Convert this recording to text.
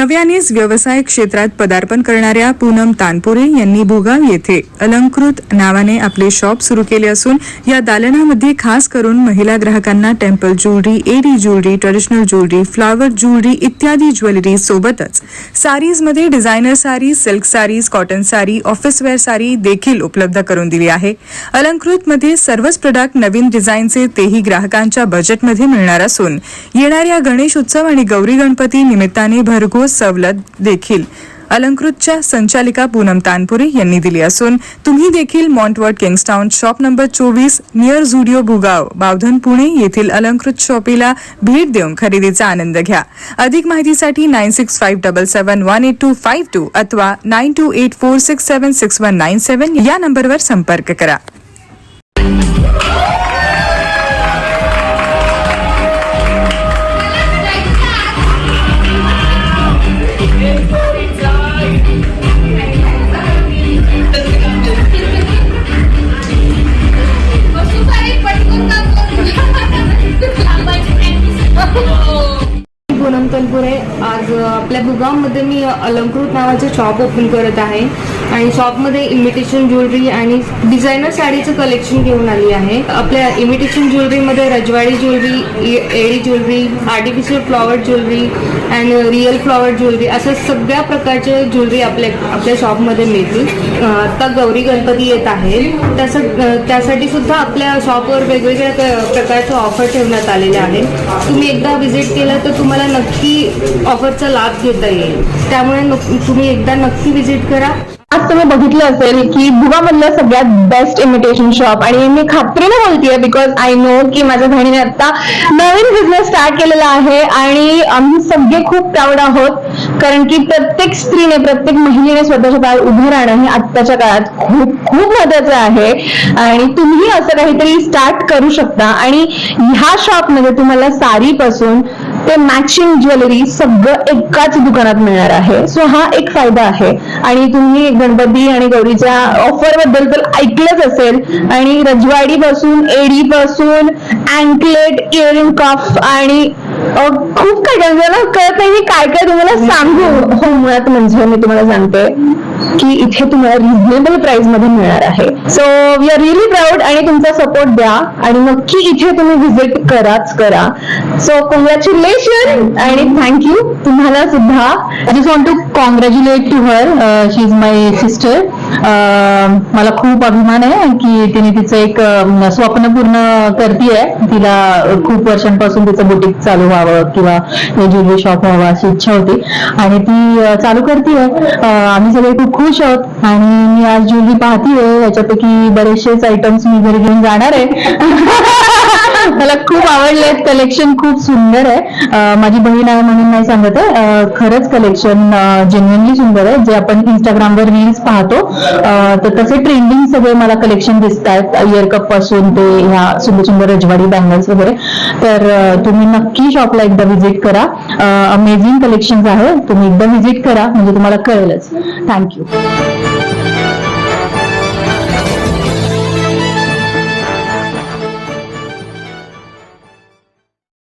नव्यानेच व्यवसाय क्षेत्रात पदार्पण करणाऱ्या पूनम तानपुरे यांनी भोगाव येथे अलंकृत नावाने आपले शॉप सुरू केले असून या दालनामध्ये खास करून महिला ग्राहकांना temple jewellery, AD jewellery, traditional jewellery, flower jewellery इत्यादी ज्वेलरी सोबतच सारीजमध्ये designer sari, silk saris, cotton sari, office wear sari देखील उपलब्ध करून दिली आहे. अलंकृतमध्ये सर्वच प्रोडक्ट नवीन डिझाईनचे तेही ग्राहकांच्या बजेटमध्ये मिळणार असून येणाऱ्या गणेश उत्सव आणि गौरी गणपती निमित्ताने भरघोस सवलत देखील अलंकृतच्या संचालिका पूनम तानपुरे यांनी दिली असून तुम्ही देखील मॉन्टवर्ड किंग्स्टाउन shop number 24 near Zudio Bhugaon, Bavdhan, Pune येथील अलंकृत शॉपीला भेट देऊन खरेदीचा आनंद घ्या. अधिक माहितीसाठी 9657718252 अथवा 9284676197 या नंबरवर संपर्क करा. पूनम तानपुरे आज आपल्या भुगावमध्ये मी अलंकृत नावाचे शॉप ओपन करत आहे आणि शॉपमध्ये इमिटेशन ज्वेलरी आणि डिझायनर साडीचं कलेक्शन घेऊन आली आहे. आपल्या इमिटेशन ज्वेलरीमध्ये रजवाडी jewellery, AD jewellery, artificial flower jewellery and real flower jewellery असं सगळ्या प्रकारचे ज्वेलरी आपल्या शॉपमध्ये मिळतील. आता गौरी गणपती येत आहे त्यासाठी सुद्धा आपल्या शॉपवर वेगवेगळ्या प्रकारचे ऑफर ठेवण्यात आलेले आहे. तुम्ही एकदा व्हिजिट केलं तर तुम्हाला नक्की ऑफरचा लाभ घेता येईल. त्यामुळे तुम्ही एकदा नक्की व्हिजिट करा. आज तुम्ही बघितलं असेल की भुगामधलं सगळ्यात बेस्ट इमिटेशन शॉप आणि मी खात्रीने बोलतेय बिकॉज आय नो की माझ्या बहिणीने आता नवीन बिझनेस स्टार्ट केलेला आहे आणि आम्ही सगळे खूप प्राऊड आहोत कारण की प्रत्येक स्त्रीने, प्रत्येक महिलेने स्वतःच्या पायावर उभं राहणं हे आत्ताच्या काळात खूप खूप महत्वाचं आहे आणि तुम्ही असं काहीतरी स्टार्ट करू शकता. आणि ह्या शॉपमध्ये तुम्हाला साडीपासून ते मॅचिंग ज्वेलरी सगळं एकाच दुकानात मिळणार आहे. सो हा एक फायदा आहे. आणि तुम्ही गणपती आणि गौरीच्या ऑफर बद्दल तर ऐकलंच असेल आणि रजवाडी पासून, एडी पासून, अँकलेट, इयरिंग, कफ आणि खूप काय काय कळत नाही मी काय काय तुम्हाला सांगू. हो, मुळात म्हणजे मी तुम्हाला सांगते की इथे तुम्हाला रिझनेबल प्राइस मध्ये मिळणार आहे. So we are really proud आणि तुमचा सपोर्ट द्या आणि नक्की इथे तुम्ही व्हिजिट कराच करा. सो कॉंग्रॅच्युलेशन आणि थँक्यू तुम्हाला सुद्धा. I just want to congratulate to her. She is my sister. मला खूप अभिमान आहे की तिने तिचं एक स्वप्न पूर्ण करतीये. तिला खूप वर्षांपासून तिचं बुटीक चालू व्हावं किंवा ज्वेलरी शॉप व्हावं अशी इच्छा होती आणि ती चालू करतीये. आम्ही सगळे खूप खुश आहोत आणि मी आज ज्वेलरी पाहतीये. याच्यापैकी बरेचसेच आयटम्स मी घरी घेऊन जाणार आहे. मला खूप आवडले. कलेक्शन खूप सुंदर आहे. माझी बहीण आहे म्हणून नाही सांगत आहे, खरंच कलेक्शन जेन्युइनली सुंदर आहे. जे आपण इंस्टाग्रामवर रील्स पाहतो तर तसे ट्रेंडिंग सगळे मला कलेक्शन दिसत आहेत. इयरकप पासून ते ह्या सुंदर सुंदर रजवाडी बँगल्स वगैरे. तर तुम्ही नक्की शॉपला एकदा व्हिजिट करा. अमेझिंग कलेक्शन आहे. तुम्ही एकदा व्हिजिट करा म्हणजे तुम्हाला कळेलच. थँक्यू.